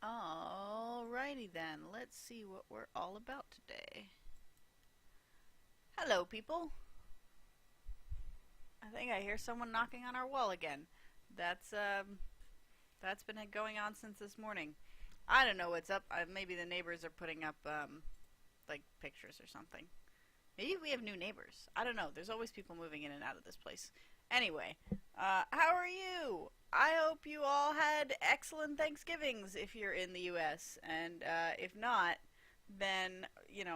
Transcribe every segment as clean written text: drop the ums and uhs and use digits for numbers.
Alrighty then, let's see what we're all about today. Hello, people. I think I hear someone knocking on our wall again. That's that's been going on since this morning. I don't know what's up. Maybe the neighbors are putting up like pictures or something. Maybe we have new neighbors. I don't know. There's always people moving in and out of this place. Anyway, how are you? I hope you all had excellent Thanksgivings if you're in the U.S. And if not, then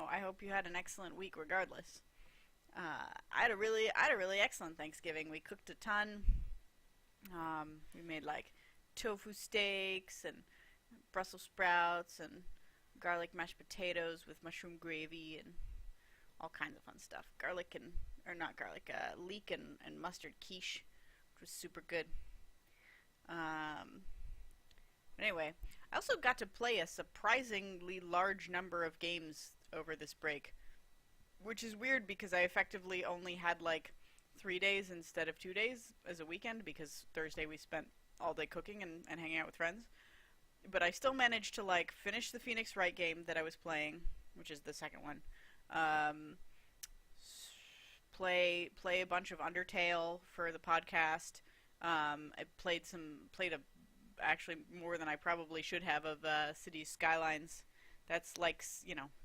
I hope you had an excellent week regardless. I had a really excellent Thanksgiving. We cooked a ton. We made like tofu steaks and Brussels sprouts and garlic mashed potatoes with mushroom gravy and all kinds of fun stuff. Garlic and or not garlic, leek and mustard quiche, which was super good. But anyway, I also got to play a surprisingly large number of games over this break, which is weird because I effectively only had like 3 days instead of 2 days as a weekend because Thursday we spent all day cooking and hanging out with friends. But I still managed to like finish the Phoenix Wright game that I was playing, which is the second one. Play a bunch of Undertale for the podcast. I played actually more than I probably should have of Cities Skylines. That's like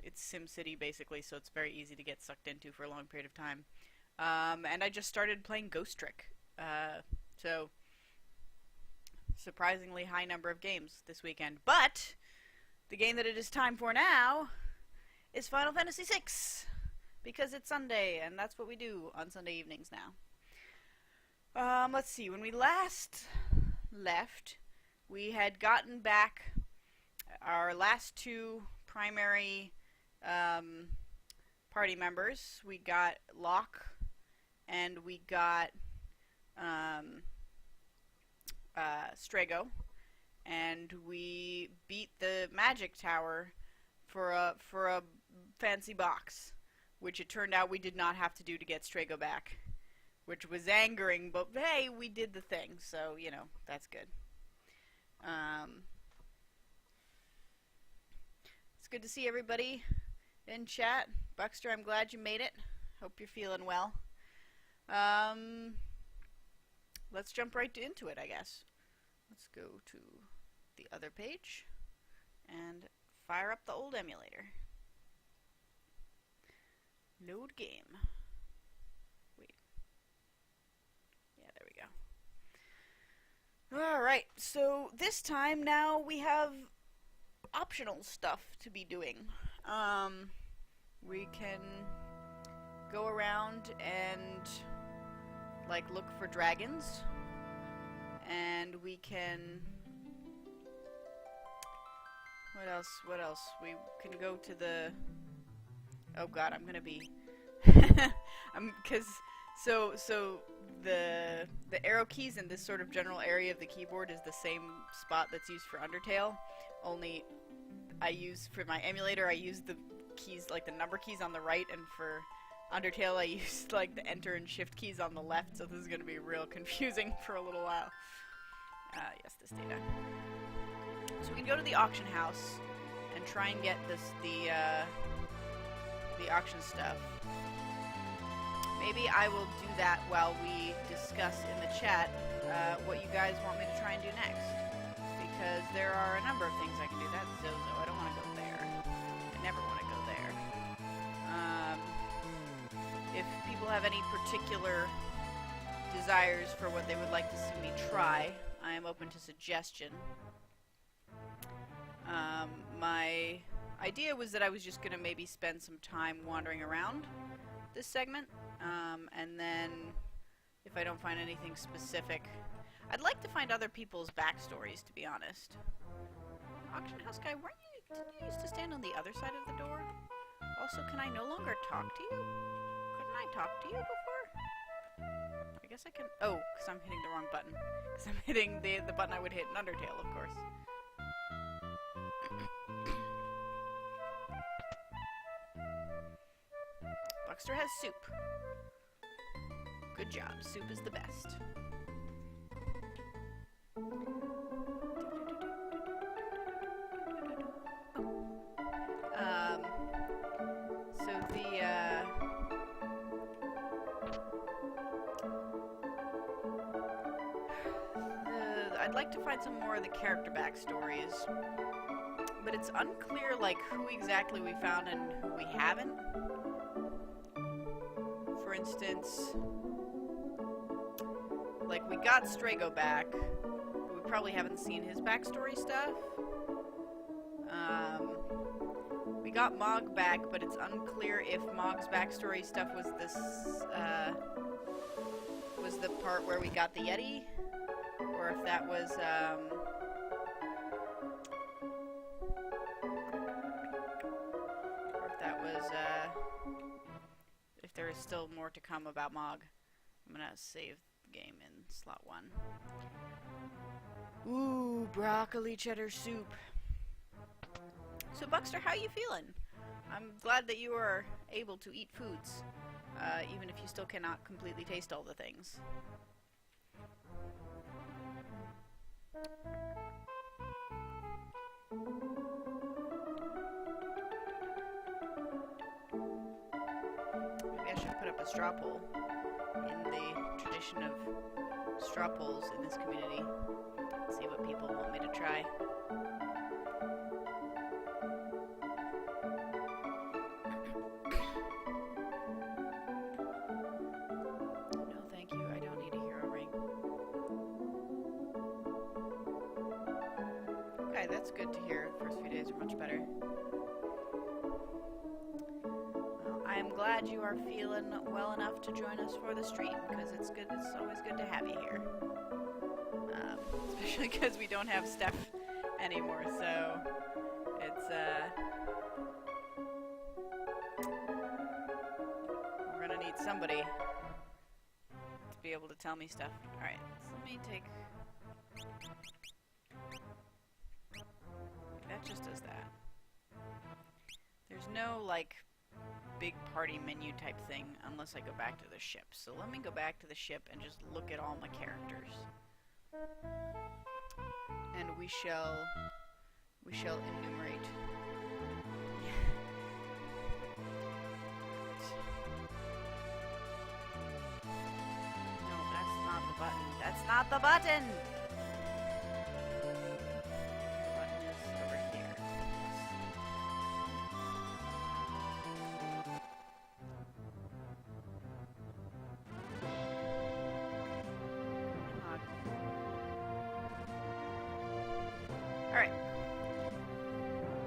it's SimCity basically, so it's very easy to get sucked into for a long period of time. And I just started playing Ghost Trick. So surprisingly high number of games this weekend. But the game that it is time for now is Final Fantasy VI, because it's Sunday, and that's what we do on Sunday evenings now. Let's see. When we last left, we had gotten back our last two primary party members. We got Locke, and we got Strago, and we beat the magic tower for a fancy box, which it turned out we did not have to do to get Strago back, which was angering, but hey, we did the thing, so that's good. It's good to see everybody in chat. Buckster, I'm glad you made it. Hope you're feeling well. Let's jump right into it, I guess. Let's go to the other page and fire up the old emulator. Load game. Wait. Yeah, there we go. Alright, so this time now we have optional stuff to be doing. We can go around and like look for dragons, and we can what else we can go to the oh god, I'm gonna be because the arrow keys in this sort of general area of the keyboard is the same spot that's used for Undertale, only I use for my emulator I use the keys, like the number keys on the right, and for Undertale I used like the enter and shift keys on the left, so this is going to be real confusing for a little while. Yes, this data. So we can go to the auction house and try and get the auction stuff. Maybe I will do that while we discuss in the chat what you guys want me to try and do next, because there are a number of things I can do. That's Zozo. I don't want to go there. I never want to go there. If people have any particular desires for what they would like to see me try, I am open to suggestion. My idea was that I was just going to maybe spend some time wandering around this segment, and then if I don't find anything specific, I'd like to find other people's backstories, to be honest. Auction house guy, didn't you used to stand on the other side of the door? Also, can I no longer talk to you? Couldn't I talk to you before? I guess I can... Oh, because I'm hitting the wrong button. Because I'm hitting the button I would hit in Undertale, of course. Buckster has soup. Good job. Soup is the best. I'd like to find some more of the character backstories. But it's unclear, like, who exactly we found and who we haven't. For instance, like, we got Strago back. We probably haven't seen his backstory stuff. We got Mog back, but it's unclear if Mog's backstory stuff was this, was the part where we got the Yeti, or if that was, if there is still more to come about Mog. I'm gonna save the game in slot 1. Ooh, broccoli cheddar soup. So Buckster, how you feeling? I'm glad that you are able to eat foods, even if you still cannot completely taste all the things. Maybe I should put up a straw poll in the tradition of straw polls in this community. See what people want me to try. That's good to hear. First few days are much better. Well, I am glad you are feeling well enough to join us for the stream, because it's good. It's always good to have you here. Especially because we don't have Steph anymore, so it's we're gonna need somebody to be able to tell me stuff. All right, so let me take. That just does that. There's no, like, big party menu type thing unless I go back to the ship. So let me go back to the ship and just look at all my characters. And we shall enumerate. No, that's not the button. That's not the button! Alright.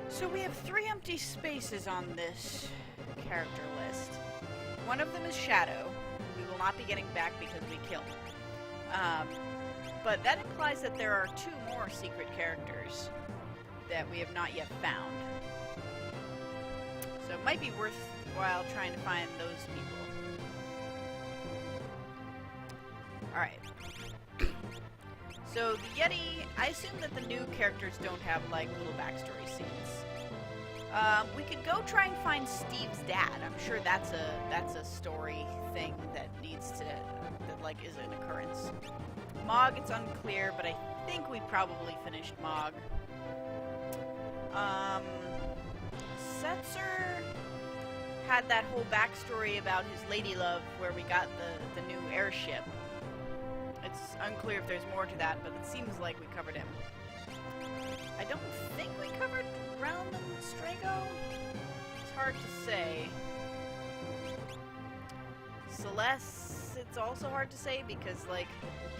So we have 3 empty spaces on this character list. One of them is Shadow, who we will not be getting back because we killed. But that implies that there are 2 more secret characters that we have not yet found. So it might be worthwhile trying to find those people. Alright. So the Yeti, I assume that the new characters don't have, like, little backstory scenes. We could go try and find Steve's dad. I'm sure that's a story thing that needs to, that, like, is an occurrence. Mog, it's unclear, but I think we probably finished Mog. Setzer had that whole backstory about his lady love where we got the new airship. It's unclear if there's more to that, but it seems like we covered him. I don't think we covered Realm and Strago. It's hard to say. Celeste, it's also hard to say because, like,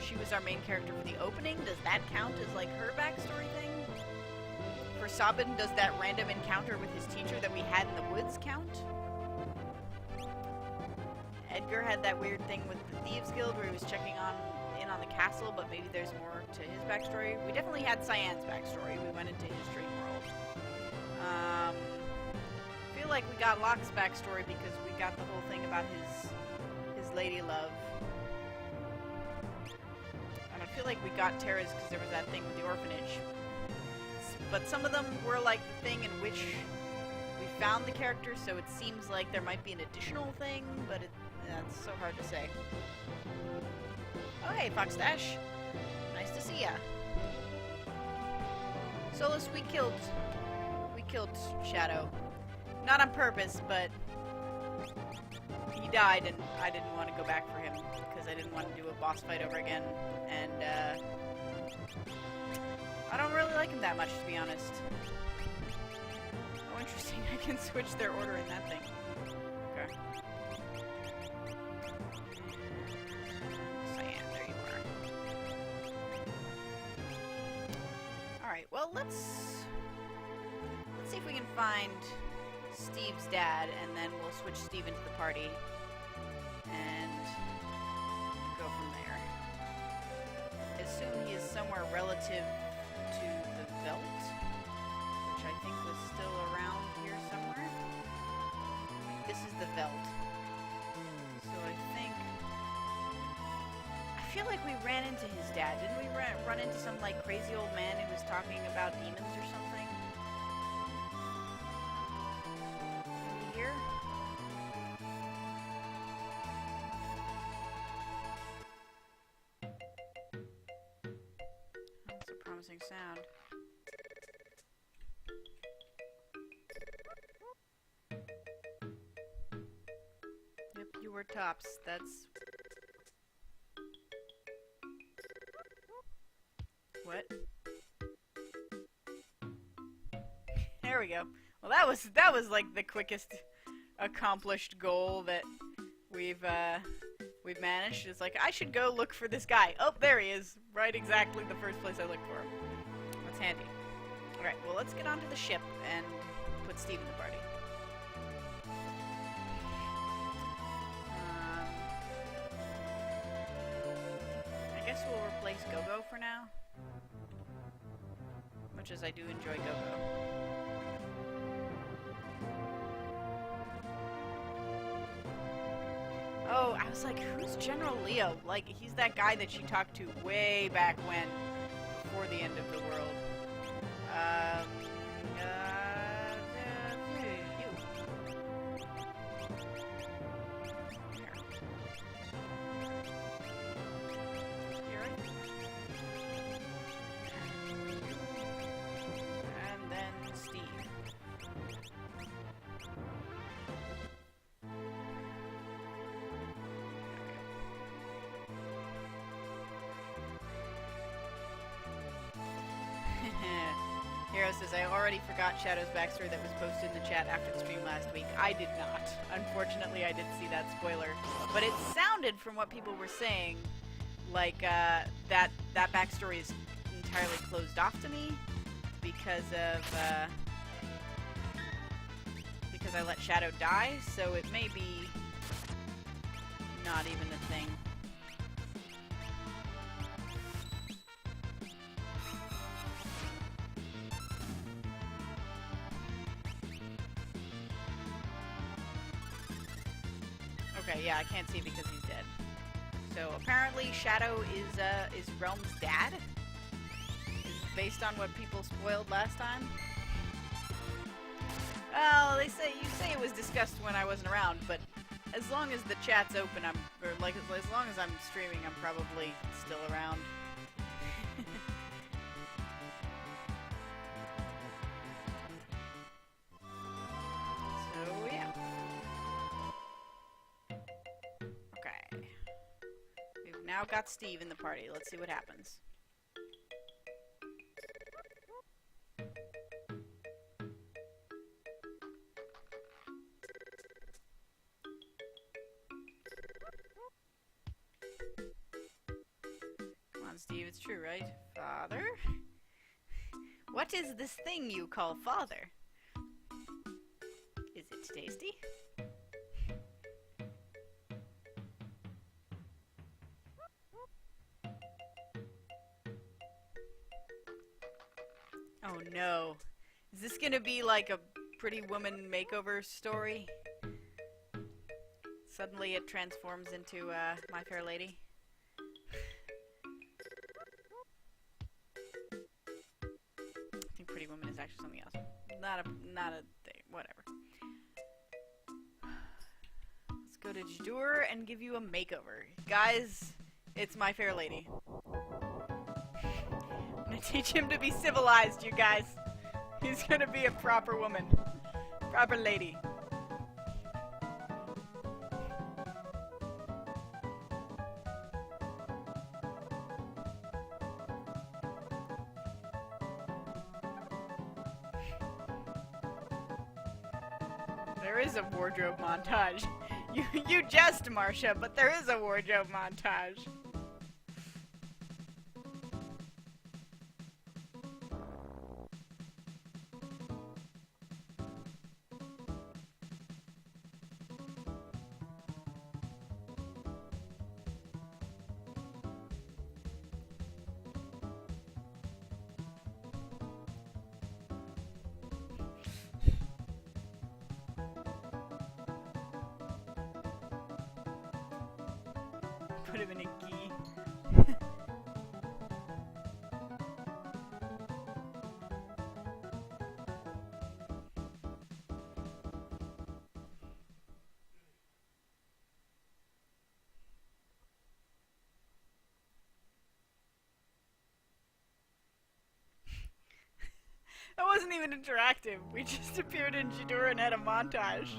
she was our main character for the opening. Does that count as, like, her backstory thing? For Sabin, does that random encounter with his teacher that we had in the woods count? Edgar had that weird thing with the Thieves Guild where he was checking in on the castle, but maybe there's more to his backstory. We definitely had Cyan's backstory. We went into his dream world. I feel like we got Locke's backstory because we got the whole thing about his lady love. And I feel like we got Tara's because there was that thing with the orphanage. But some of them were like the thing in which we found the character, so it seems like there might be an additional thing, but that's so hard to say. Oh, hey, Foxdash. Nice to see ya. Solus, we killed Shadow. Not on purpose, but he died, and I didn't want to go back for him, because I didn't want to do a boss fight over again, and, that much, to be honest. Oh, interesting. I can switch their order in that thing. Okay. Cyan, there you are. Alright, well, let's see if we can find Steve's dad, and then we'll switch Steve into the party and go from there. I assume he is somewhere relative to the Velt, which I think was still around here somewhere. This is the Velt. So I feel like we ran into his dad. Didn't we run into some like crazy old man who was talking about demons or something? Here? That's a promising sound. Yep, you were tops. That's... What? There we go. Well, that was like the quickest accomplished goal that we've managed. It's like, I should go look for this guy. Oh, there he is. Right exactly the first place I looked for him. That's handy. Alright, well, let's get onto the ship and put Steve in the party. I guess we'll replace Go-Go for now. Much as I do enjoy Go-Go. Oh, I was like, who's General Leo? Like, he's that guy that she talked to way back when, before the end of the world. You. Here. Here. And then Steve. Hero says, I already forgot Shadow's backstory that was posted in the chat after the stream last week. I did not. Unfortunately, I didn't see that spoiler. But it sounded, from what people were saying, like that backstory is entirely closed off to me because I let Shadow die, so it may be not even a thing. Okay, yeah, I can't see because he's dead. So apparently Shadow is Realm's dad? Based on what people spoiled last time? Well, you say it was discussed when I wasn't around, but as long as the chat's open, as long as I'm streaming, I'm probably still around. So, yeah. Okay. We've now got Steve in the party. Let's see what happens. Steve, it's true, right? Father? What is this thing you call father? Is it tasty? Oh no. Is this gonna be like a Pretty Woman makeover story? Suddenly it transforms into My Fair Lady? Pretty Woman is actually something else. Not a thing. Whatever. Let's go to Jadur and give you a makeover. Guys, it's My Fair Lady. I'm gonna teach him to be civilized, you guys. He's gonna be a proper woman. Proper lady. there is a wardrobe montage. You jest, Marcia, but there is a wardrobe montage. Put him in a gi. That wasn't even interactive. We just appeared in Jadora and had a montage.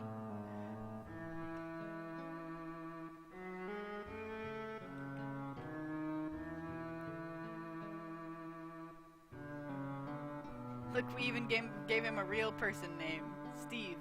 Look, we even gave him a real person name, Steve.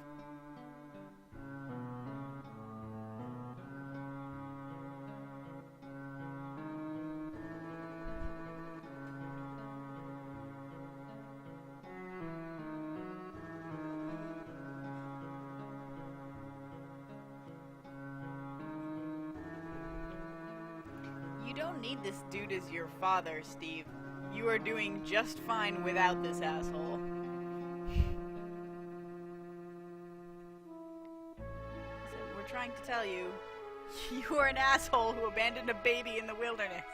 You don't need this dude as your father, Steve. You are doing just fine without this asshole. So we're trying to tell you, you are an asshole who abandoned a baby in the wilderness.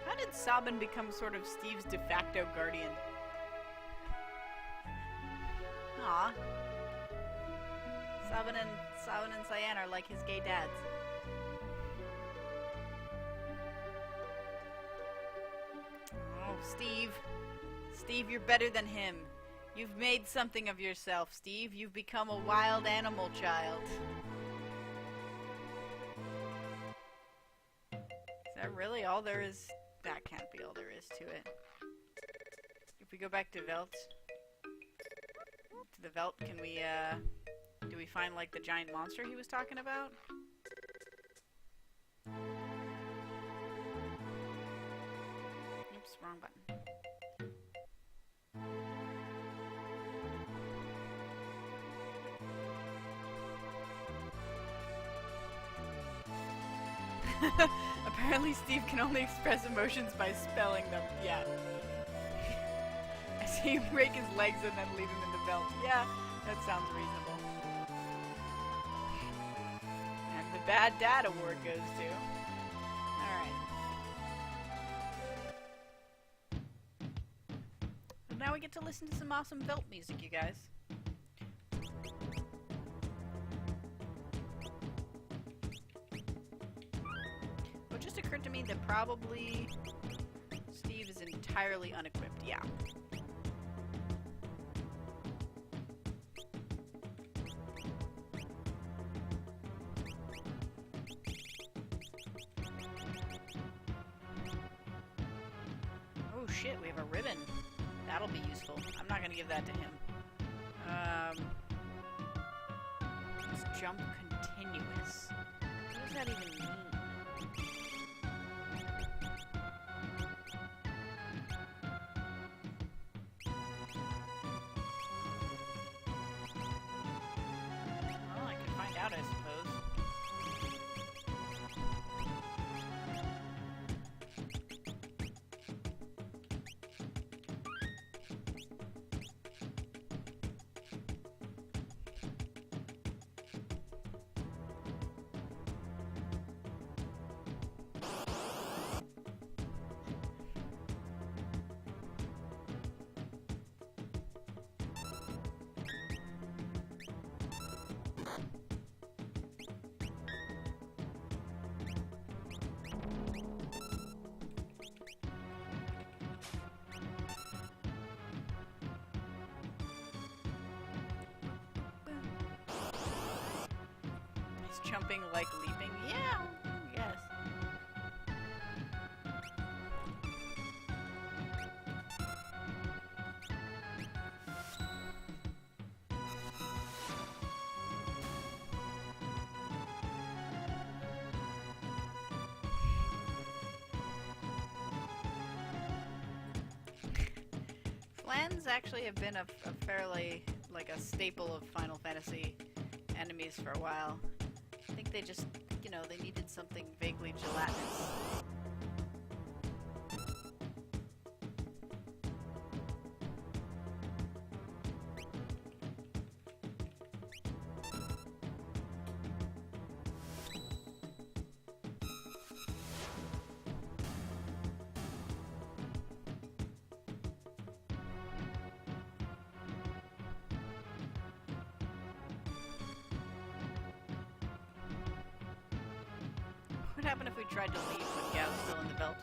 How did Sabin become sort of Steve's de facto guardian? Aw. Sabin and Cyan are like his gay dads. Oh, Steve. Steve, you're better than him. You've made something of yourself, Steve. You've become a wild animal child. Is that really all there is? That can't be all there is to it. If we go back to Velt, can we, do we find, like, the giant monster he was talking about? Oops, wrong button. Apparently Steve can only express emotions by spelling them. Yeah. I see him break his legs and then leave him in the belt. Yeah, that sounds reasonable. And the Bad Dad Award goes to... Alright. So now we get to listen to some awesome belt music, you guys. Occurred to me that probably Steve is entirely unequipped. Yeah. Oh shit, we have a ribbon. That'll be useful. I'm not gonna give that to him. Let's jump continuous. What does that even mean? Out, I suppose. Is jumping like leaping? Yeah, yes. Flans actually have been a fairly, like a staple of Final Fantasy enemies for a while. I think they just, you know, they needed something vaguely gelatinous. What happened if we tried to leave when Gao's still in the belt?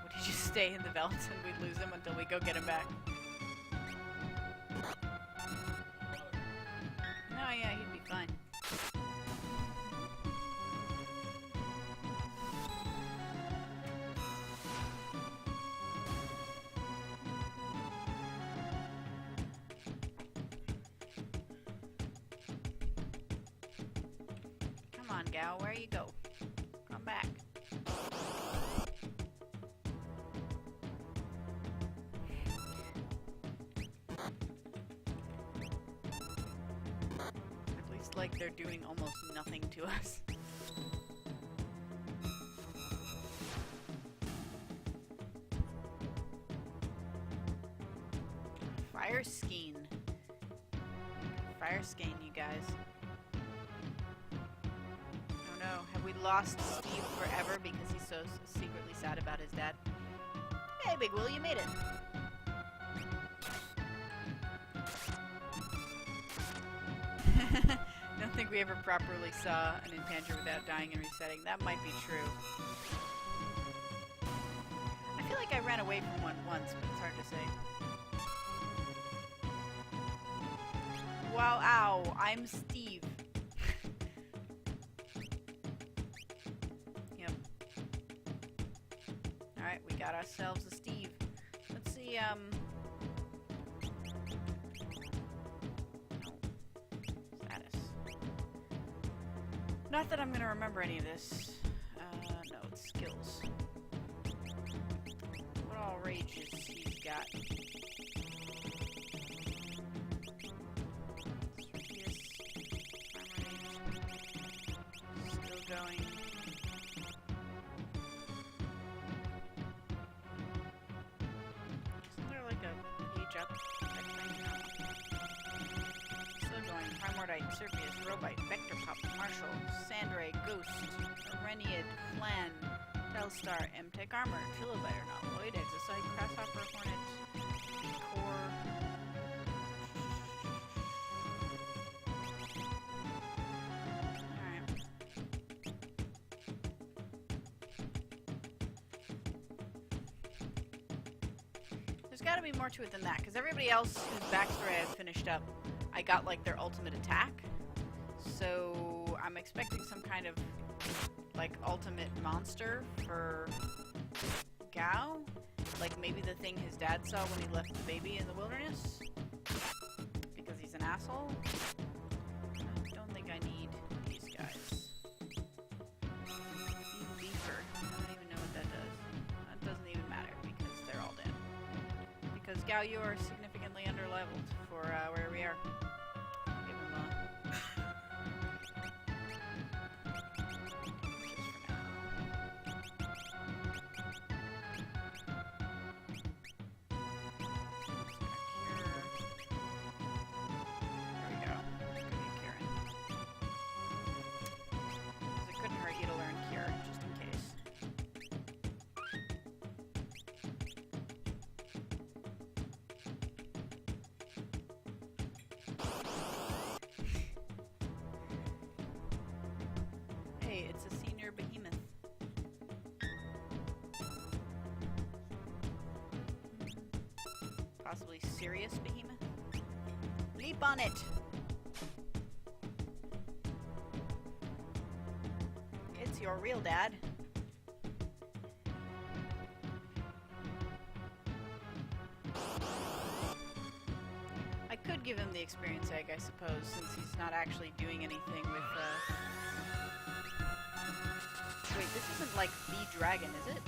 Would he just stay in the belt and we'd lose him until we go get him back? No, yeah, he'd be fine. Come on, Gao, where you go? Come back. At least, like, they're doing almost nothing to us. Fire Skein. Fire Skein, you guys. Oh no, have we lost Steve forever because he's so secretly sad about his dad? Hey, Big Will, you made it. Don't think we ever properly saw an Intanger without dying and resetting. That might be true. I feel like I ran away from one once, but it's hard to say. Wow, ow, I'm Steve. Yep. Alright, we got ourselves a Steve. Let's see, status. Not that I'm gonna remember any of this. No, it's skills. What all rages he's got? Going. Isn't there like a age up type thing? Still going. Primordite, Serpius, Robite, Vector Pop, Marshall, Sandray, Ghost, Areniad, Flan, Telstar, M-Tech Armor, Trilobiter, Nautiloid, Exocyte, Grasshopper, Hornet, Core. There's gotta be more to it than that, because everybody else whose backstory I've finished up, I got like their ultimate attack. So I'm expecting some kind of like ultimate monster for Gao. Like maybe the thing his dad saw when he left the baby in the wilderness. Because he's an asshole. I don't think I need these guys. Beefer. I don't even know what that does. That doesn't even matter because they're all dead. Because Gao, you are significantly underleveled for where we are. Give him a... There we go. Give me Kieran. Because it couldn't hurt you to learn Cure, just in case. Hey, it's a senior behemoth. Possibly serious behemoth? Leap on it! your real dad. I could give him the experience egg, I suppose, since he's not actually doing anything with, Wait, this isn't like the dragon, is it?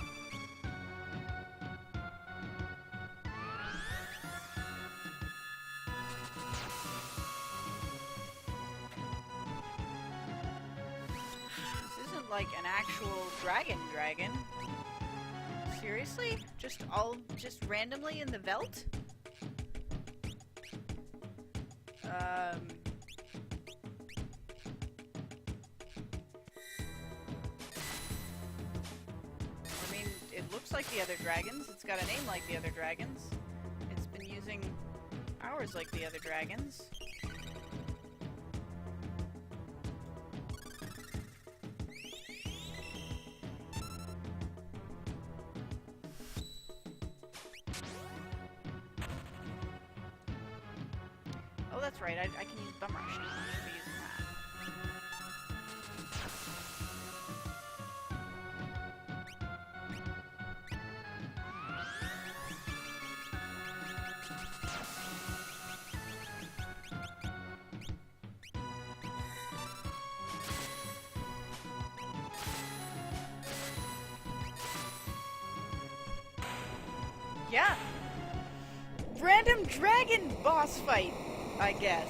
This isn't like an actual dragon. Seriously? Just randomly in the Veldt? I mean, it looks like the other dragons. It's got a name like the other dragons. It's been using powers like the other dragons. Oh, that's right. I can use Bum Rush. I should be using that. Yeah. Random dragon boss fight, I guess.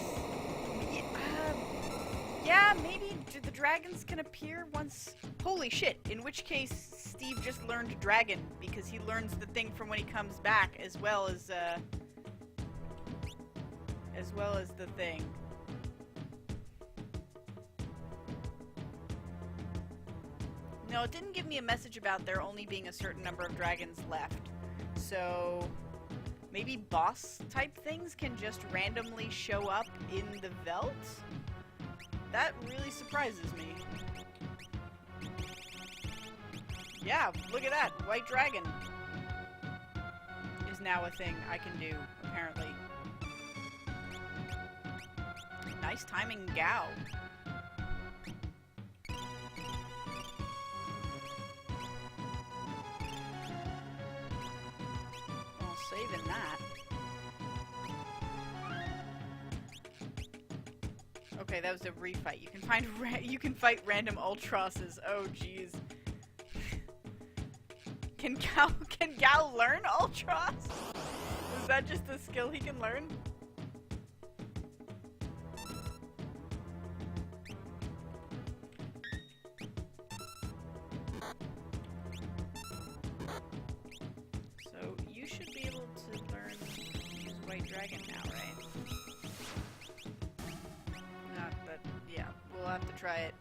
Yeah, maybe the dragons can appear once... Holy shit, in which case Steve just learned dragon, because he learns the thing from when he comes back, as well as the thing. No, it didn't give me a message about there only being a certain number of dragons left. So... maybe boss-type things can just randomly show up in the Veldt? That really surprises me. Yeah, look at that! White Dragon is now a thing I can do, apparently. Nice timing, Gao. Saving that. Okay, that was a refight. You can fight random Ultrosses. Oh jeez. Can Gao learn Ultros? Is that just a skill he can learn? Dragon now, right? Not that, yeah, we'll have to try it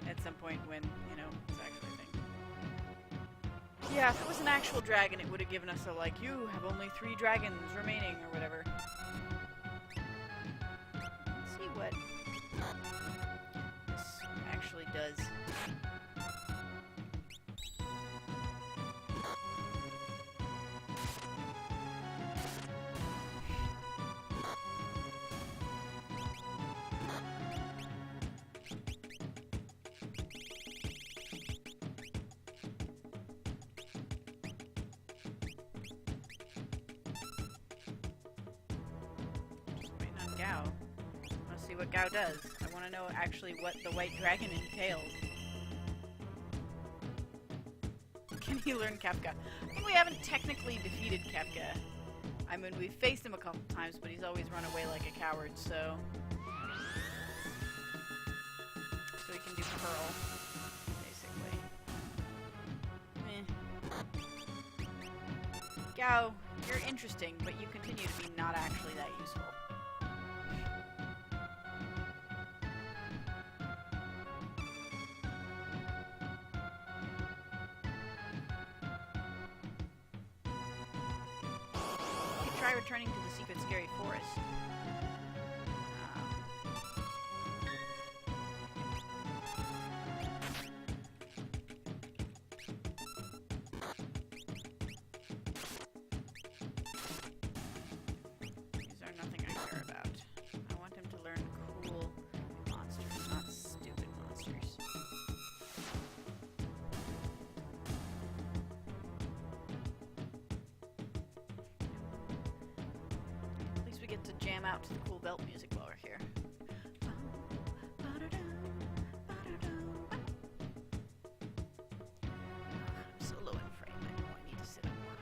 at some point when, you know, it's actually a thing. Yeah, if it was an actual dragon, it would have given us a, like, you have only 3 dragons remaining, or whatever. Let's see what this actually does. Gao. I want to see what Gao does. I want to know actually what the white dragon entails. Can he learn Kefka? I think we haven't technically defeated Kefka. I mean, we've faced him a couple times, but he's always run away like a coward, so... So we can do Pearl, basically. Gao, you're interesting, but you continue to be not actually that useful. Try returning to the secret scary forest. These are nothing I care about. I want him to learn cool monsters, not stupid monsters. to jam out to the cool belt music while we're here. I'm so low in frame, I know I need to sit up more.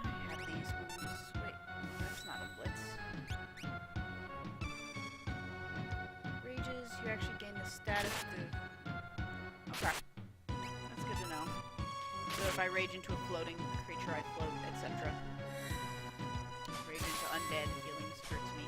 I have these ones. Wait, that's not a blitz. Rages, you actually gain the status to... Okay. That's good to know. So if I rage into a floating creature, I float, etc. Rage into undead, healing hurts me.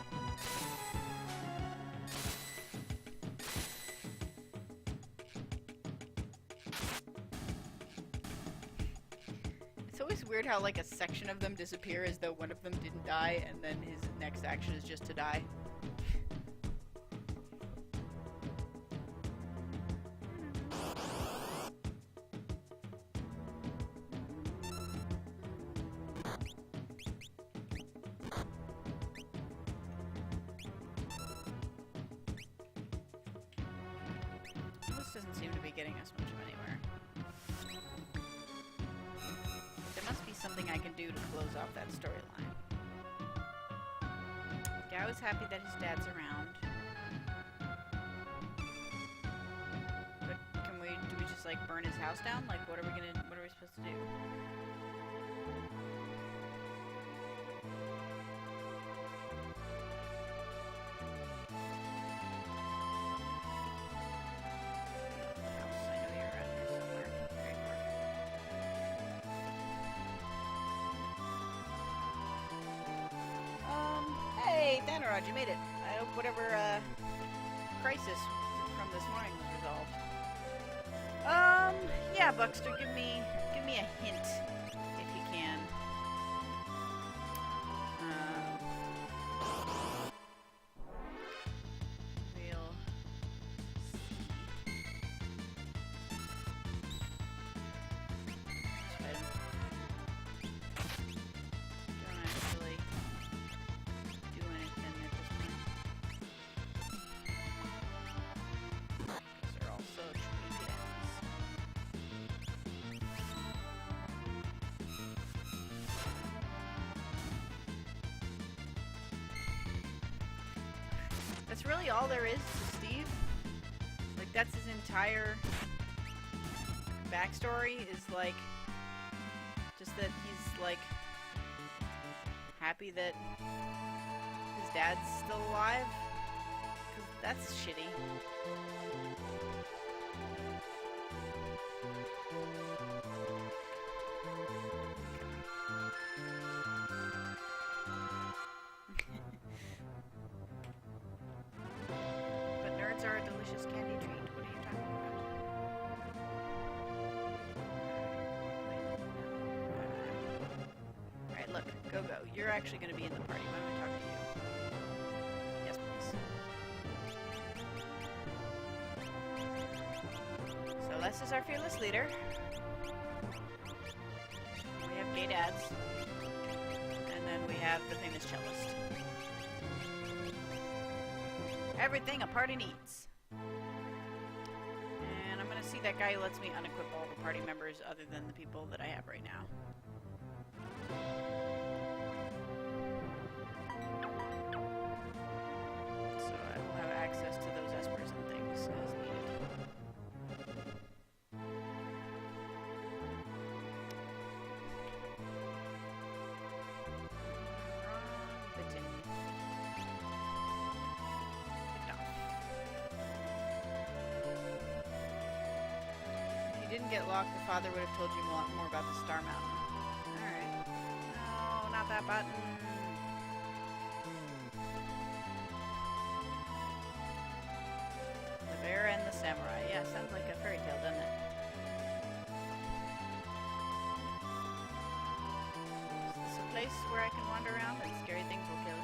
It's always weird how like a section of them disappear as though one of them didn't die, and then his next action is just to die. Doesn't seem to be getting us much of anywhere. There must be something I can do to close off that storyline. The guy was happy that his dad's around. But do we just like burn his house down? Like what are we supposed to do? Rod, you made it. I hope whatever crisis from this morning was resolved. Yeah, Buckster, give me a hint if you can. We'll That's really all there is to Steve. Like, that's his entire backstory, is like, just that he's like happy that his dad's still alive. 'Cause that's shitty. Are a delicious candy treat. What are you talking about? Alright, look. Go. You're actually going to be in the party. Why don't we talk to you? Yes, please. So Les is our fearless leader. We have gay dads. And then we have the famous cellist. Everything a party needs. And I'm gonna see that guy who lets me unequip all the party members other than the people that I have right now. So I will have access to those espers and things as needed. Didn't get locked, the father would have told you more about the Star Mountain. Alright. No, not that button. The bear and the samurai. Yeah, sounds like a fairy tale, doesn't it? Is this a place where I can wander around and scary things will kill me?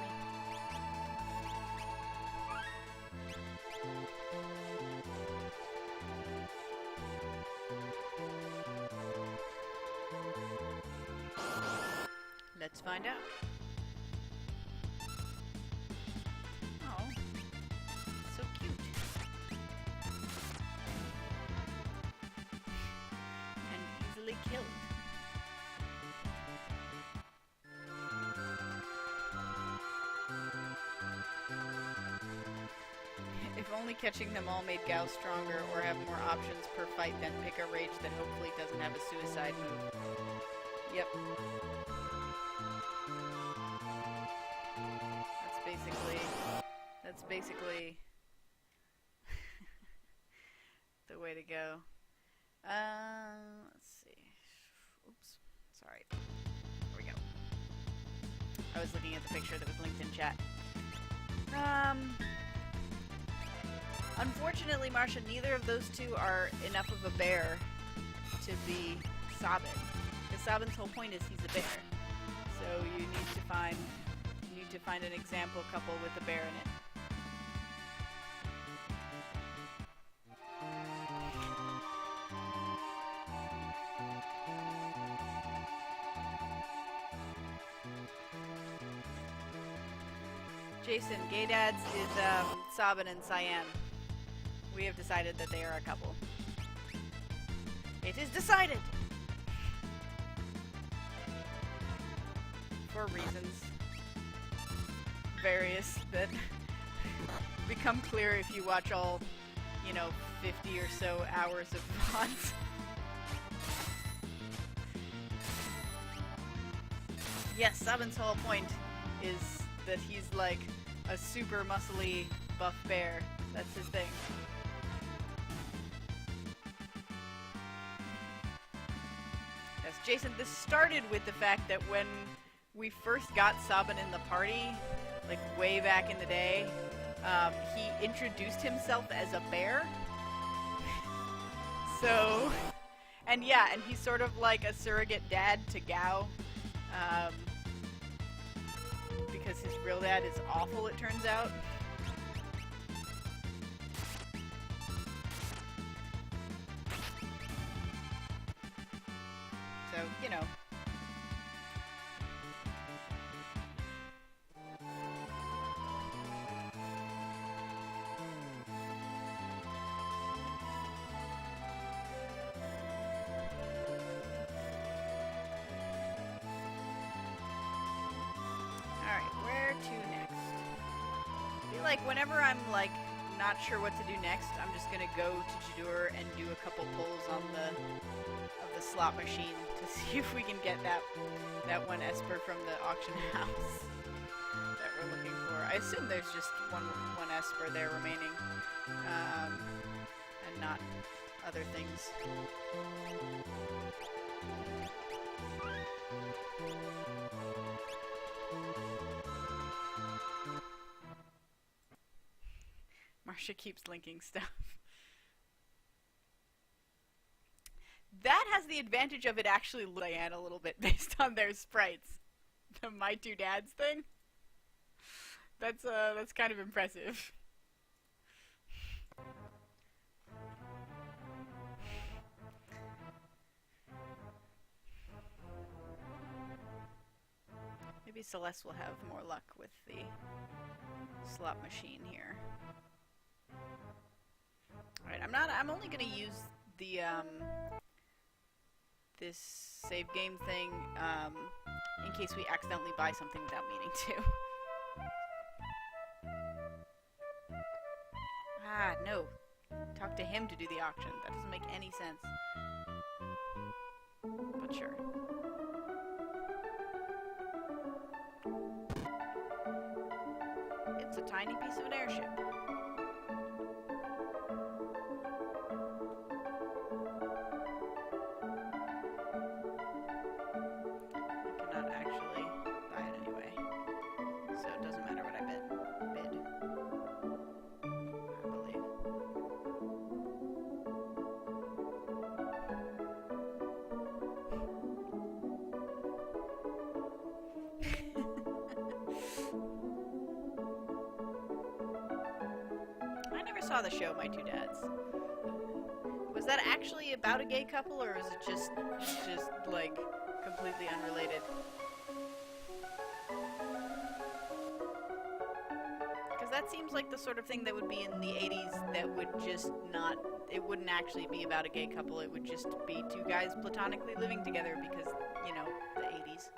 Let's find out. Oh, so cute. And If only catching them all made Gao stronger or have more options per fight, then pick a rage that hopefully doesn't have a suicide move. Yep. That's basically the way to go. Let's see. Oops. Sorry. Here we go. I was looking at the picture that was linked in chat. Unfortunately, Marcia, neither of those two are enough of a bear to be Sabin. Because Sabin's whole point is he's a bear. So you need to find an example couple with a bear in it. Jason, Gay Dads is Sabin and Cyan. We have decided that they are a couple. It is decided! For reasons various that become clear if you watch all, 50 or so hours of VODs. Yes, Sabin's whole point is that he's like a super muscly buff bear. That's his thing. Yes, Jason, this started with the fact that when we first got Sabin in the party, like way back in the day, he introduced himself as a bear. So, and he's sort of like a surrogate dad to Gao. Because his real dad is awful, it turns out. So, like whenever I'm like not sure what to do next, I'm just gonna go to Jadur and do a couple pulls on the slot machine to see if we can get that one Esper from the auction house that we're looking for. I assume there's just one Esper there remaining, and not other things. Marcia keeps linking stuff. That has the advantage of it actually looking at a little bit based on their sprites. The My Two Dads thing. That's kind of impressive. Maybe Celeste will have more luck with the slot machine here. Alright, I'm only gonna use the, this save game thing, in case we accidentally buy something without meaning to. Ah, no. Talk to him to do the auction. That doesn't make any sense. But sure. It's a tiny piece of an airship. Saw the show My Two Dads. Was that actually about a gay couple, or is it just like completely unrelated? Because that seems like the sort of thing that would be in the 80s that would just not, it wouldn't actually be about a gay couple, it would just be two guys platonically living together because, you know, the 80s.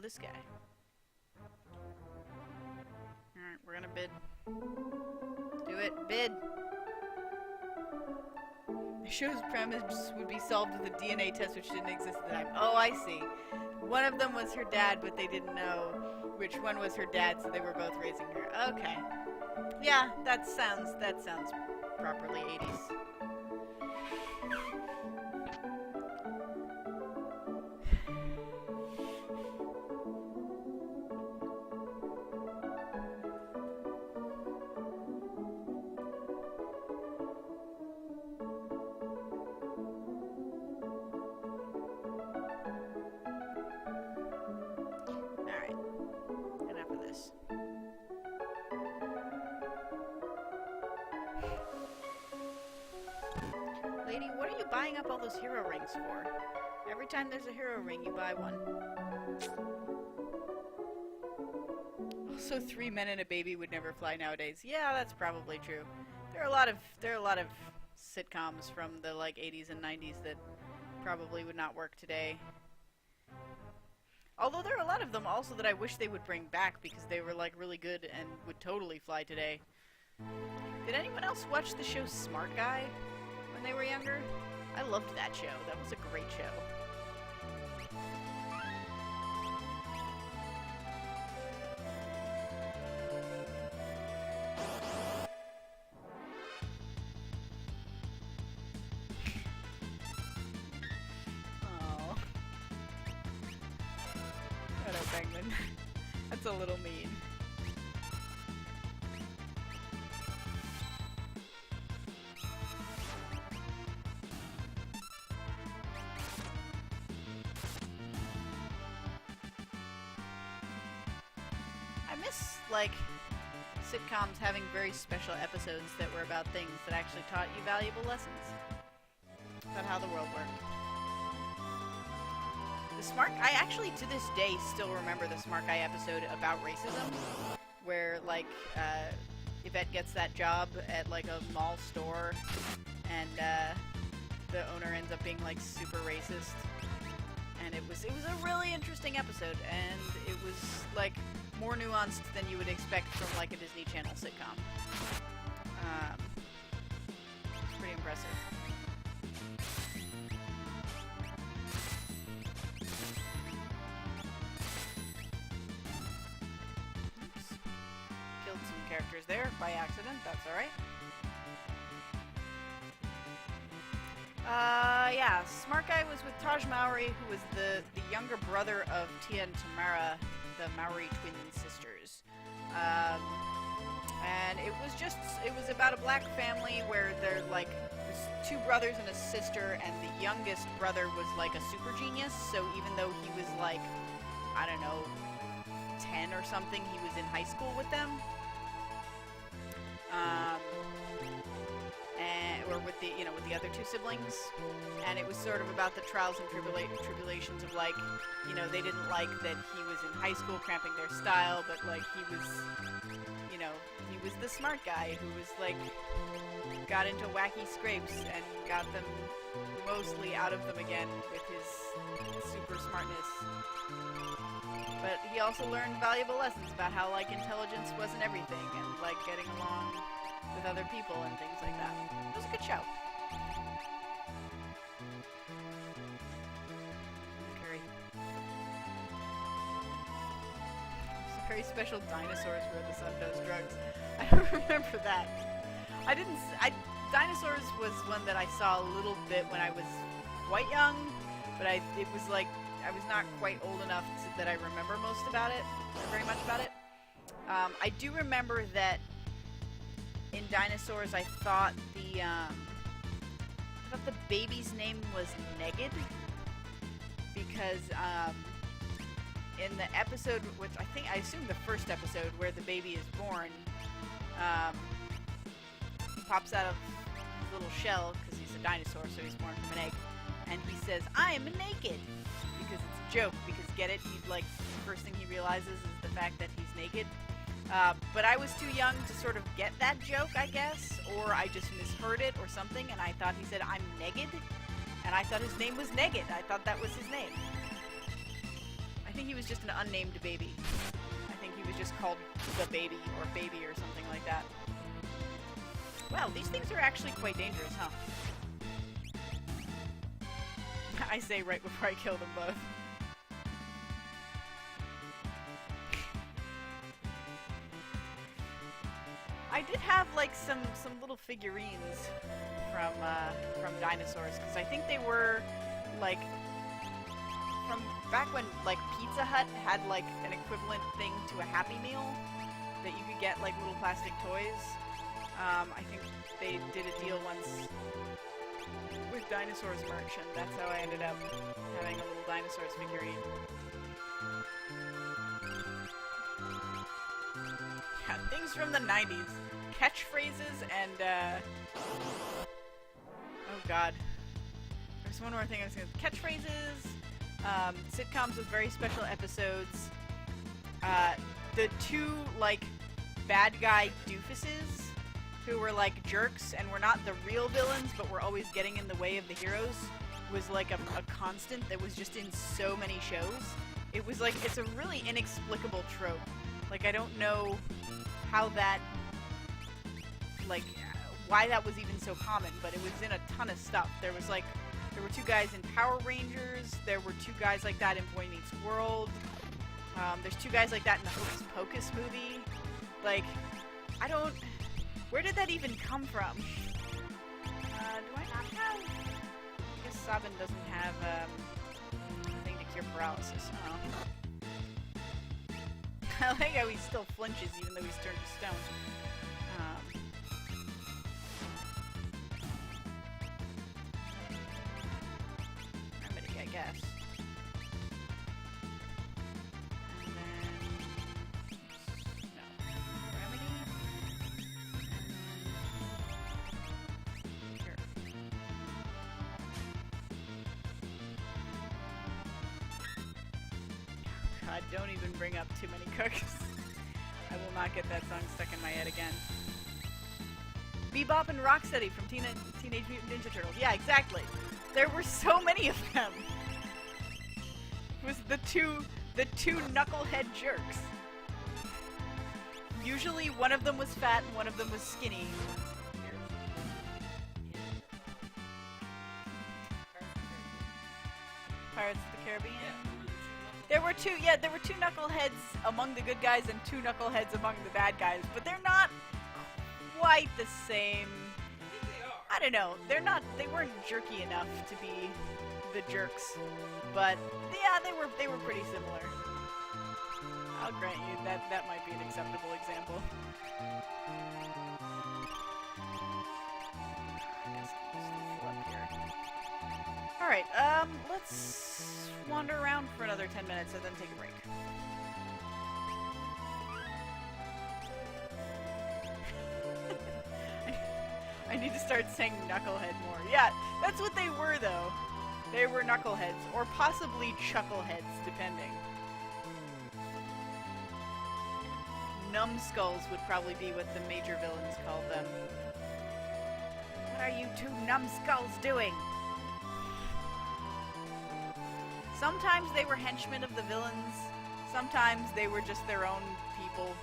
Oh, this guy. Alright, we're gonna bid. Do it. Bid! The show's premise would be solved with a DNA test which didn't exist at the time. Oh, I see. One of them was her dad, but they didn't know which one was her dad, so they were both raising her. Okay. Yeah, that sounds properly 80s. Lady, what are you buying up all those hero rings for? Every time there's a hero ring, you buy one. Also, 3 men and a baby would never fly nowadays. Yeah, that's probably true. There are a lot of sitcoms from the like 80s and 90s that probably would not work today. Although there are a lot of them also that I wish they would bring back because they were like really good and would totally fly today. Did anyone else watch the show Smart Guy when they were younger? I loved that show. That was a great show. Oh. Shut up, Penguin. That's a little mean. Like sitcoms having very special episodes that were about things that actually taught you valuable lessons about how the world worked. I actually to this day still remember the Smart Guy episode about racism, where like Yvette gets that job at like a mall store, and the owner ends up being like super racist, and it was a really interesting episode, and it was like more nuanced than you would expect from like a Disney Channel sitcom. It's pretty impressive. Oops. Killed some characters there by accident, that's alright. Yeah, Smart Guy was with Taj Mowry, who was the younger brother of Tia and Tamara, the Mowry twin sisters. And it was about a black family where they're like two brothers and a sister, and the youngest brother was like a super genius, so even though he was like, I don't know, 10 or something, he was in high school with them. Or with the other two siblings, and it was sort of about the trials and tribulations of like, they didn't like that he was in high school cramping their style, but like he was the smart guy who was like got into wacky scrapes and got them mostly out of them again with his super smartness. But he also learned valuable lessons about how like intelligence wasn't everything, and like getting along with other people and things like that. It was a good show. Curry. It's a very special dinosaurs where the sun does drugs. I don't remember that. Dinosaurs was one that I saw a little bit when I was quite young, but it was like I was not quite old enough that I remember very much about it. I do remember that in Dinosaurs, I thought the baby's name was Neged, because in the episode, which I assume the first episode where the baby is born, he pops out of his little shell because he's a dinosaur, so he's born from an egg, and he says, "I am naked," because it's a joke. Because get it? The first thing he realizes is the fact that he's naked. But I was too young to sort of get that joke, I guess, or I just misheard it or something, and I thought he said, "I'm Neged," and I thought his name was Neged. I thought that was his name. I think he was just an unnamed baby. I think he was just called the baby or baby or something like that. Wow, these things are actually quite dangerous, huh? I say right before I kill them both. I did have like some little figurines from dinosaurs, because I think they were like from back when like Pizza Hut had like an equivalent thing to a Happy Meal that you could get like little plastic toys. I think they did a deal once with dinosaurs merch, and that's how I ended up having a little dinosaurs figurine. Yeah, things from the 90s. Catchphrases and, oh god. There's one more thing I was gonna... Catchphrases, sitcoms with very special episodes, the two, like, bad guy doofuses who were, like, jerks and were not the real villains, but were always getting in the way of the heroes, was, like, a constant that was just in so many shows. It was, like, it's a really inexplicable trope. Like, I don't know how that... like, why that was even so common, but it was in a ton of stuff. There was, like, there were two guys in Power Rangers, there were two guys like that in Boy Meets World, there's two guys like that in the Hocus Pocus movie. Like, I don't... where did that even come from? Do I not have... I guess Sabin doesn't have, a thing to cure paralysis. Oh. I like how he still flinches even though he's turned to stone. Remedy, I guess. And then... no. Remedy? Sure. God, don't even bring up Too Many Cooks. I will not get that song stuck in my head again. Bebop and Rocksteady from Teenage Mutant Ninja Turtles. Yeah, exactly. There were so many of them. It was the two knucklehead jerks. Usually one of them was fat and one of them was skinny. Pirates of the Caribbean? There were two knuckleheads among the good guys and two knuckleheads among the bad guys, but they're not quite the same. I don't know. They weren't jerky enough to be the jerks, but yeah, they were pretty similar. I'll grant you that might be an acceptable example. Alright, let's wander around for another 10 minutes and then take a break. I need to start saying knucklehead more. Yeah, that's what they were, though. They were knuckleheads, or possibly chuckleheads, depending. Numbskulls would probably be what the major villains called them. What are you two numbskulls doing? Sometimes they were henchmen of the villains. Sometimes they were just their own people.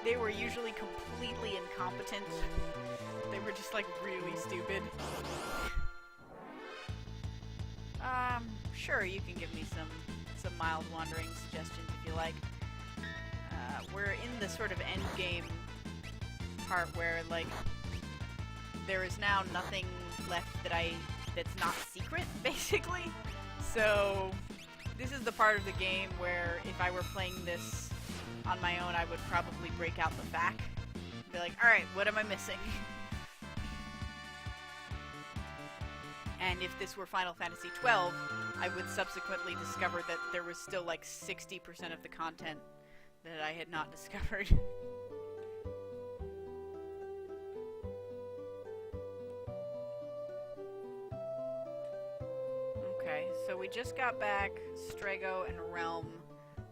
They were usually completely incompetent. They were just, like, really stupid. Sure, you can give me some mild wandering suggestions if you like. We're in the sort of end game part where, like, there is now nothing left that's not secret, basically. So, this is the part of the game where if I were playing this on my own, I would probably break out the FAQ. Be like, alright, what am I missing? And if this were Final Fantasy XII, I would subsequently discover that there was still like 60% of the content that I had not discovered. Okay, so we just got back Strago and Realm.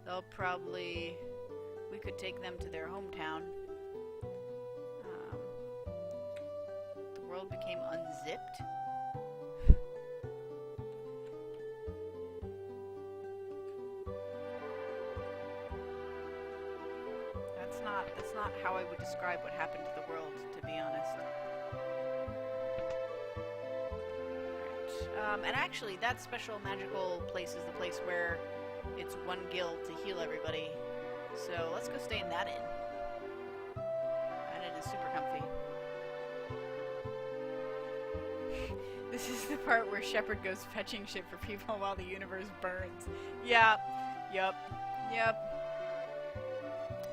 They'll probably... we could take them to their hometown. The world became unzipped. that's not how I would describe what happened to the world, to be honest. Alright. And actually, that special magical place is the place where it's one guild to heal everybody. So let's go stay in that inn. That inn is super comfy. This is the part where Shepard goes fetching shit for people while the universe burns. Yeah. Yup.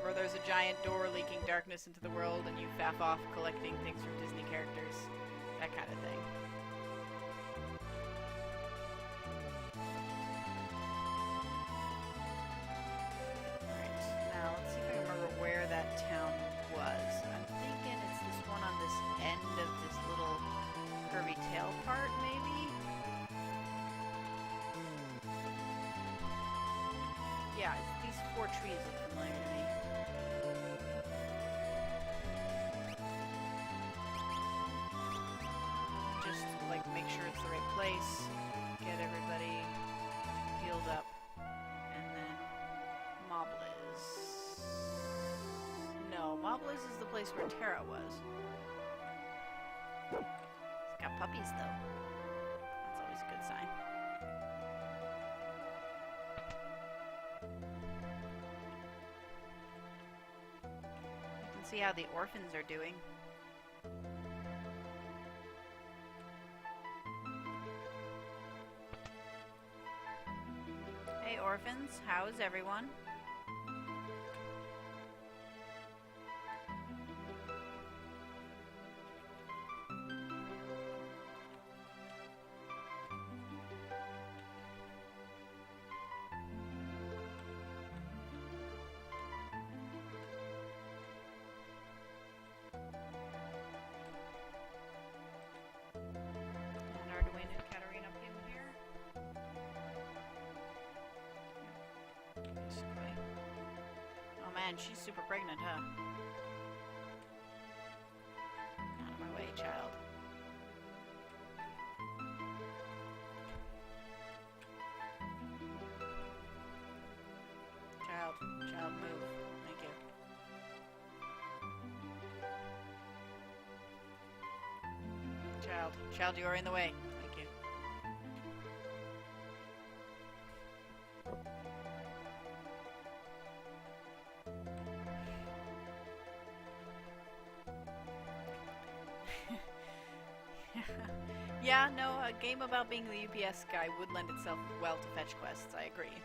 Or there's a giant door leaking darkness into the world and you faff off collecting things from Disney characters. That kind of thing. Alright, now let's see if I can remember where that town was. I'm thinking it's this one on this end of this little curvy tail part, maybe? Yeah, these four trees look familiar to me. Just, like, make sure it's the right place, get everybody healed up, and then Mobliz. No, Mobliz is the place where Terra was. It's got puppies, though. That's always a good sign. You can see how the orphans are doing. Hey orphans, how is everyone? She's super pregnant, huh? Out of my way, child. Child, move. Thank you. Child, you are in the way. Thank you. Yeah, no, a game about being the UPS guy would lend itself well to fetch quests, I agree.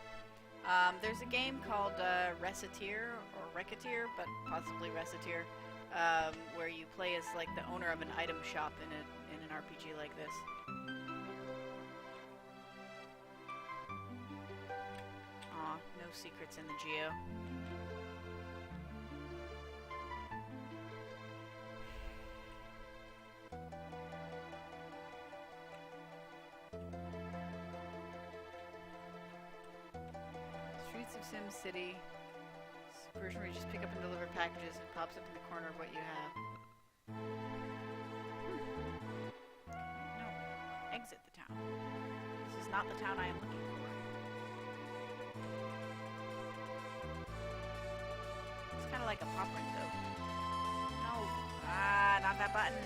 There's a game called Reciteer, or Reciteer, but possibly Reciteer, where you play as like the owner of an item shop in an RPG like this. Aw, no secrets in the Geo. Of Sim City version where you just pick up and deliver packages. It pops up in the corner of what you have. No. Exit the town. This is not the town I am looking for. It's kind of like a pop ring, though. No. Ah, not that button.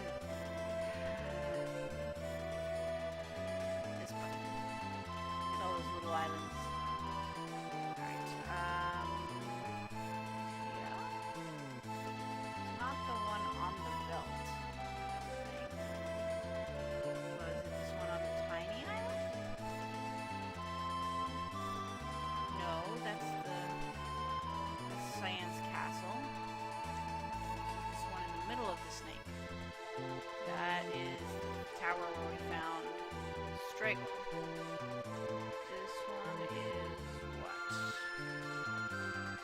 This button. Look at all those little islands. Straight. This one is what? Let's find out.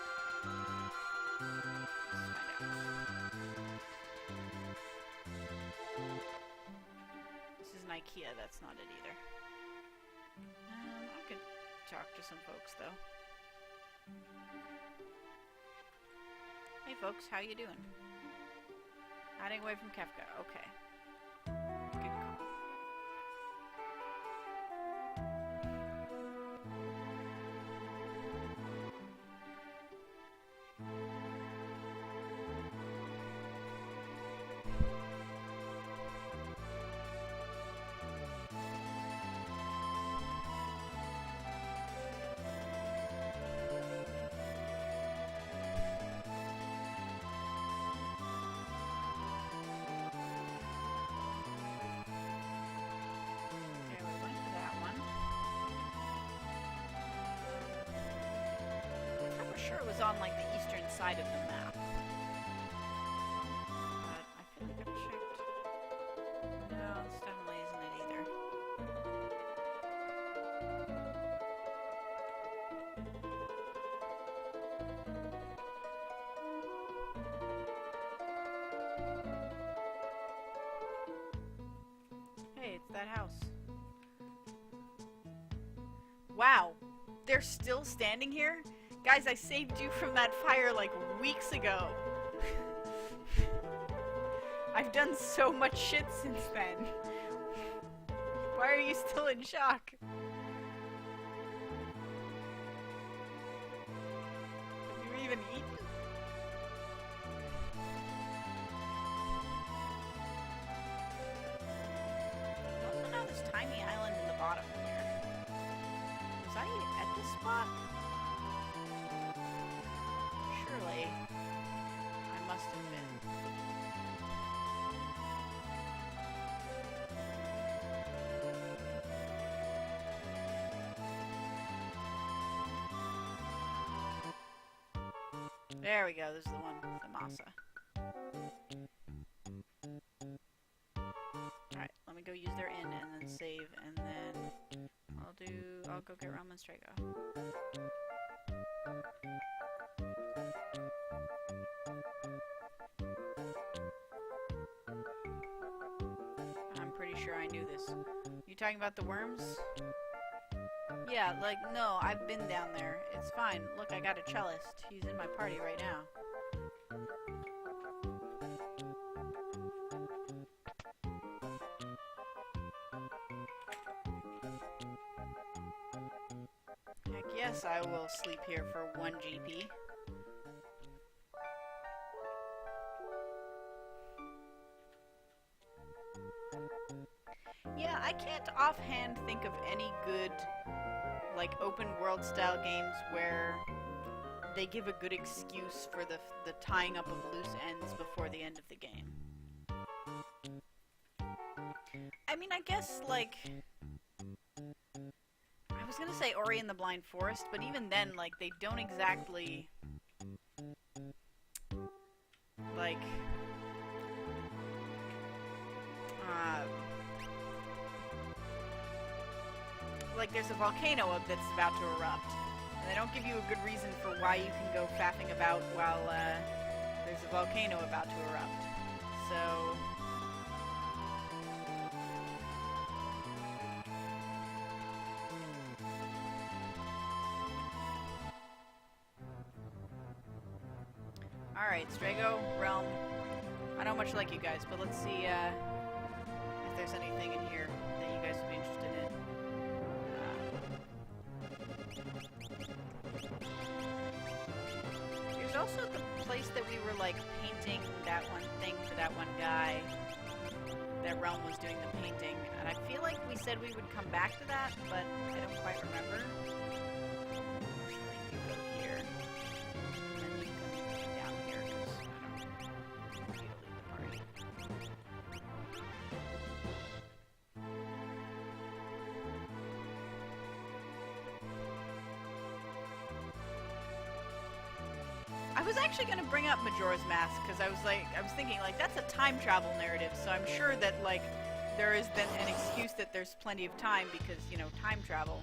This is an IKEA, that's not it either. I could talk to some folks though. Hey folks, how you doing? Hiding away from Kefka, okay. sure it was on like the eastern side of the map. But I feel like I've checked. No, this definitely isn't it either. Hey, it's that house. Wow, they're still standing here? Guys, I saved you from that fire like weeks ago. I've done so much shit since then. Why are you still in shock? Have you even eaten? I also know this tiny island in the bottom here. Was I at this spot? Surely, I must have been. There we go, this is the one, the masa. Alright, let me go use their inn and then save, and then I'll go get Ramen Strago. I'm pretty sure I knew this. You talking about the worms? Yeah, like, no, I've been down there. It's fine. Look, I got a cellist. He's in my party right now. Heck yes, I will sleep here for 1 GP. Yeah, I can't offhand think of any good, like, open world style games where they give a good excuse for the tying up of loose ends before the end of the game. I mean, I guess, like, I was gonna say Ori and the Blind Forest, but even then, like, they don't exactly, like, there's a volcano that's about to erupt, and they don't give you a good reason for why you can go faffing about while there's a volcano about to erupt. So alright, Strago, Realm. I don't much like you guys, but let's see if there's anything in here that you guys would be interested in. There's also the place that we were, like, painting that one thing for that one guy. That Realm was doing the painting. And I feel like we said we would come back to that, but I don't quite remember. Actually, you go here. And you come down here, because I don't want you to leave the party. I was actually going to bring up Majora's Mask, because I was thinking, like, that's a time travel narrative, so I'm sure that, like, there is then an excuse that there's plenty of time, because, you know, time travel.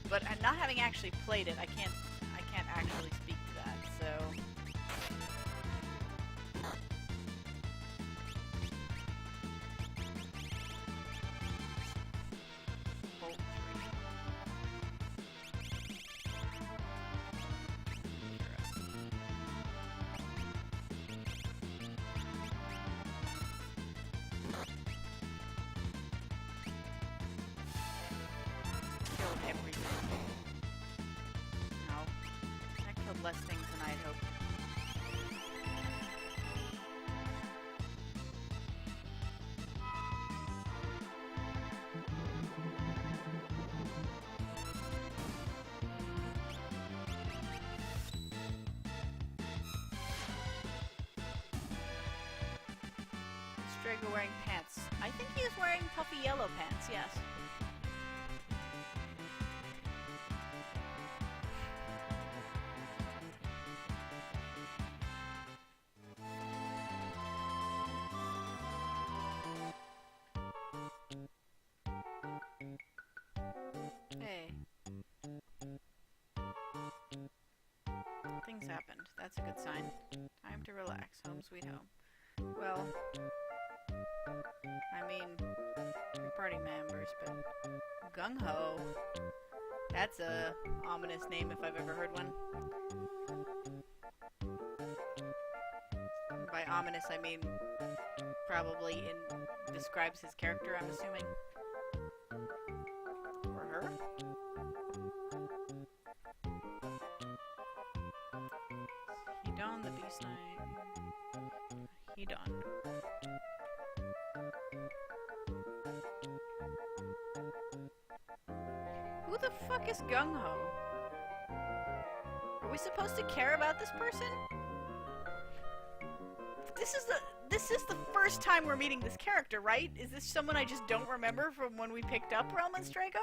But not having actually played it, I can't actually speak to that, so... less things than I'd hoped. Strago wearing pants. I think he is wearing puffy yellow pants, yes. happened. That's a good sign. Time to relax. Home sweet home. Well, I mean, we're party members, but gung-ho. That's a ominous name if I've ever heard one. By ominous, I mean probably describes his character, I'm assuming. Or her? He donned the beast knight. He donned. Who the fuck is gung-ho? Are we supposed to care about this person? This is the first time we're meeting this character, right? Is this someone I just don't remember from when we picked up Realm and Strago?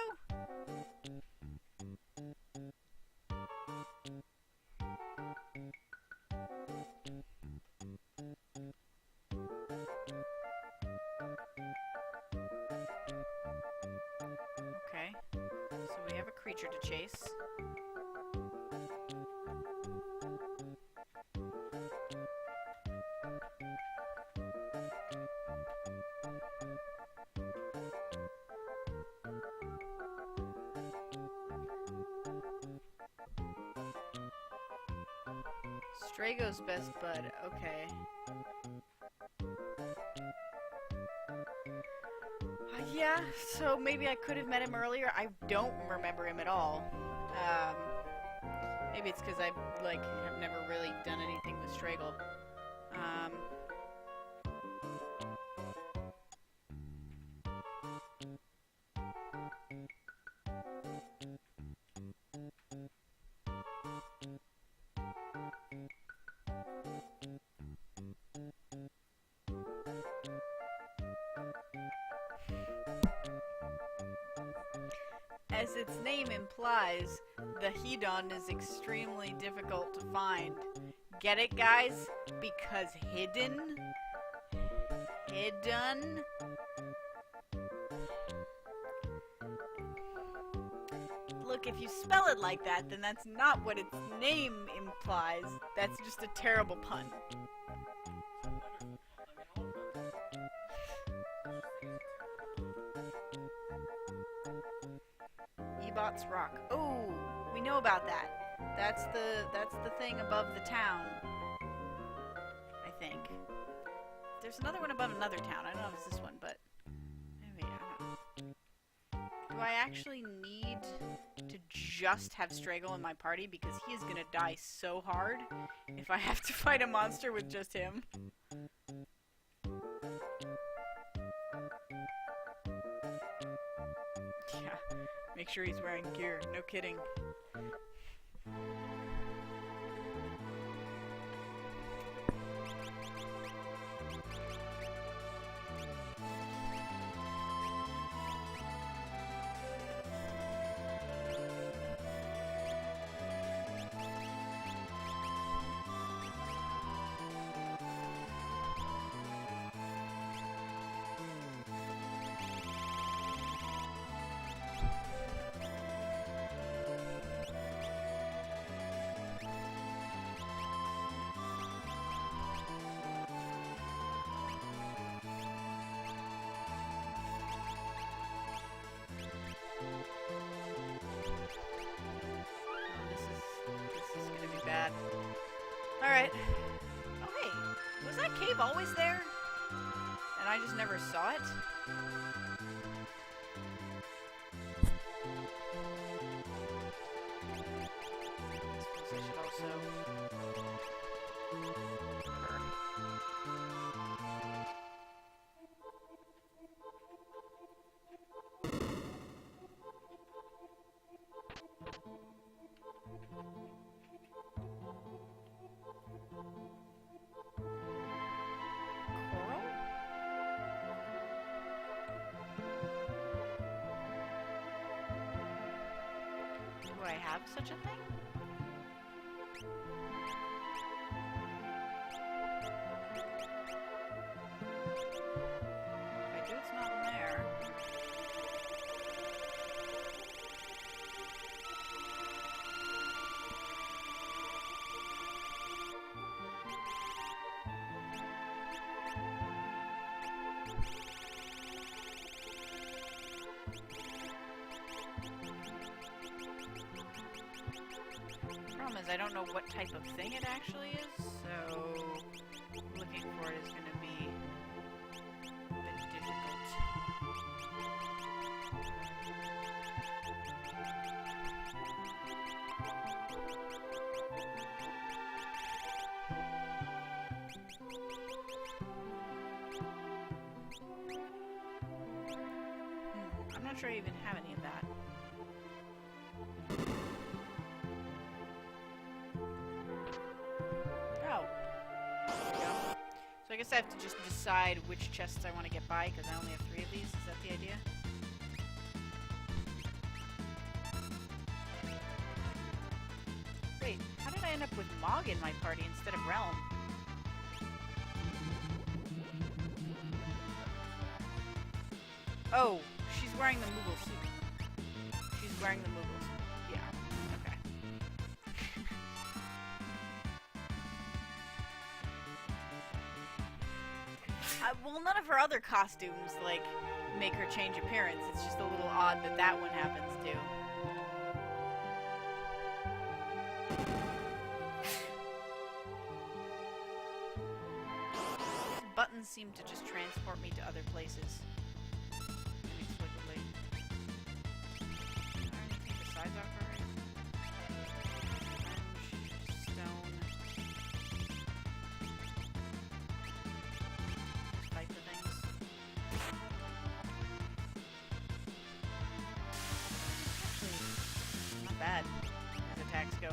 Okay, so we have a creature to chase. Strago's best bud, okay. Yeah, so maybe I could have met him earlier. I don't remember him at all. Maybe it's because I, have never really done anything with Strago. As its name implies, the Hedon is extremely difficult to find. Get it, guys? Because hidden? Hidden? Look, if you spell it like that, then that's not what its name implies. That's just a terrible pun. Ebot's Rock. Oh, we know about that. That's the thing above the town. I think. There's another one above another town. I don't know if it's this one, but maybe I don't know. Do I actually need to just have Strago in my party because he is gonna die so hard if I have to fight a monster with just him? Yeah. Make sure he's wearing gear. No kidding. Bad. Alright. Oh hey, was that cave always there? And I just never saw it? I suppose I should also... Do I have such a thing? If I do, it's not in there. Problem is, I don't know what type of thing it actually is, so looking for it is going to be a bit difficult. I'm not sure I even have any of that. Oh. There we go. So I guess I have to just decide which chests I want to get by, because I only have 3 of these. Is that the idea? Wait, how did I end up with Mog in my party instead of Realm? Oh, she's wearing the Moogle suit. She's wearing the Moogle suit. Yeah, okay. Well, none of her other costumes, like, make her change appearance. It's just a little odd that that one happens, too. Buttons seem to just transport me to other places. Inexplicably. Is there anything besides Archery? Orange, stone. Just fight the things. Actually, not bad as attacks go.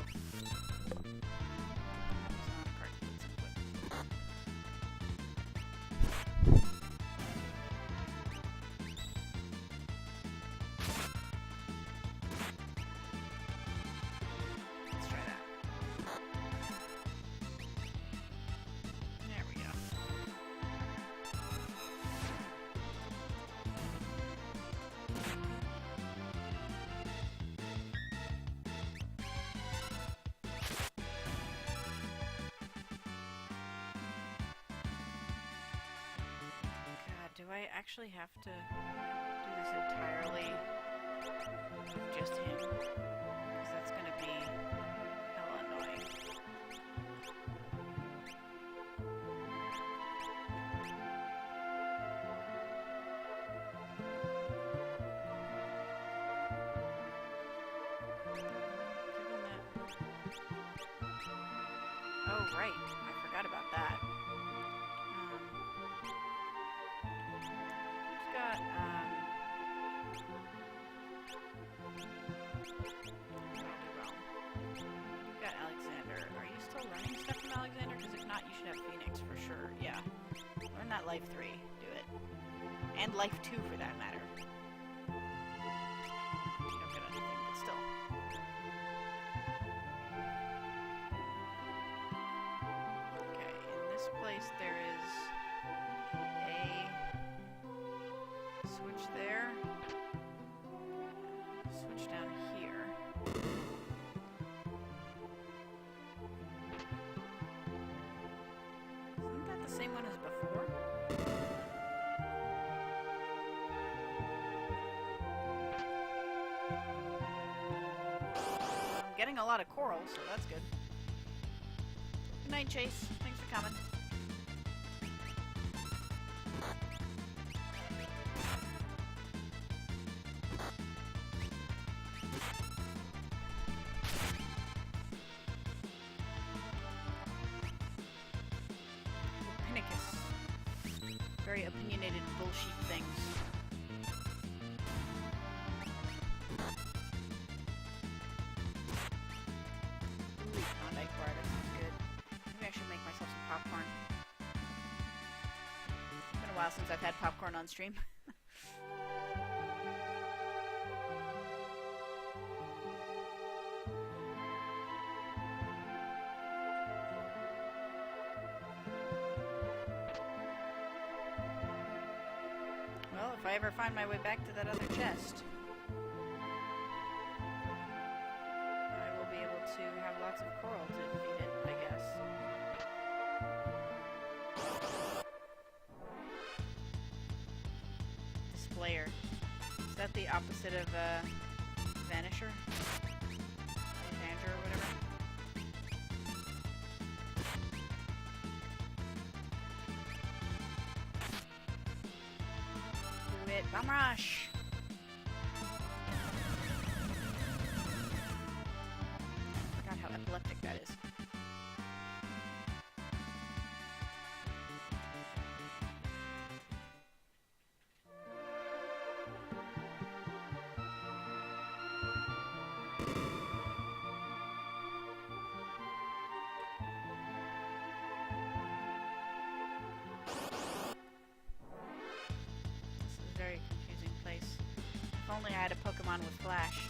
Do I actually have to do this entirely with just him? Because that's going to be hella annoying. Given that... Oh, right. I forgot about that. You've got Alexander. Are you still learning stuff from Alexander? Because if not, you should have Phoenix for sure. Yeah. Learn that Life 3. Do it. And Life 2 for that matter. You don't get anything, but still. Okay, in this place there is a switch there. Switch down here. Isn't that the same one as before? I'm getting a lot of coral, so that's good. Good night, Chase. Thanks for coming. Very opinionated bullshit things. Ooh, Klondike bar, that sounds good. Maybe I should make myself some popcorn. It's been a while since I've had popcorn on stream. Well, if I ever find my way back to that other chest, I will be able to have lots of coral to feed it, I guess. Displayer. Is that the opposite of Vanisher? Vanisher or whatever? it. Bum rush! I forgot how epileptic that is. Very confusing place. If only I had a Pokemon with Flash.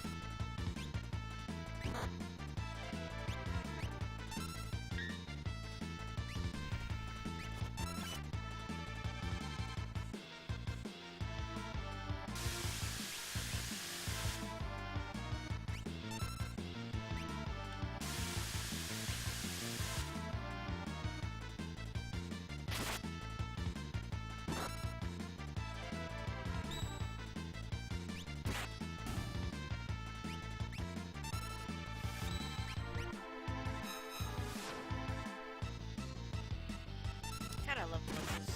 God, I love blizzes.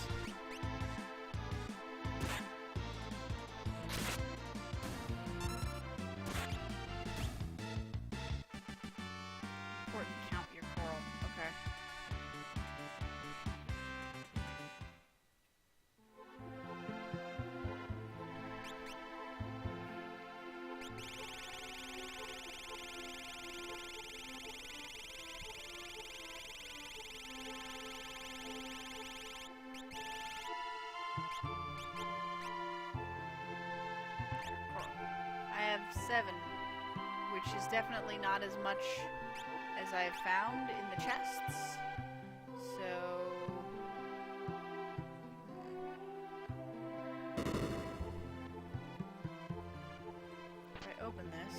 Important, count your coral. Okay. I have 7, which is definitely not as much as I have found in the chests. So... if I open this...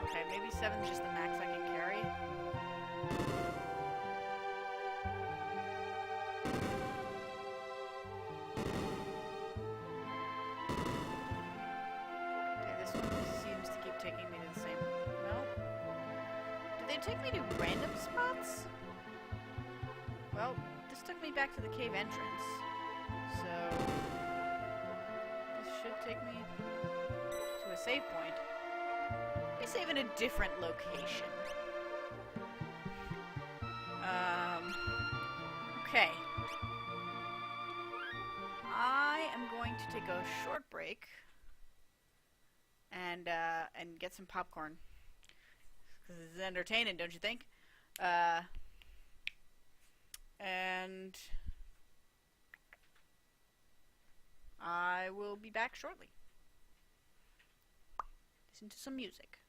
okay, maybe 7 is just the max I can carry. Taking me to the same... no? Do they take me to random spots? Well, this took me back to the cave entrance. So... this should take me to a save point. Let me save in a different location. Okay. I am going to take a short break. And get some popcorn. Because it's entertaining, don't you think? And I will be back shortly. Listen to some music.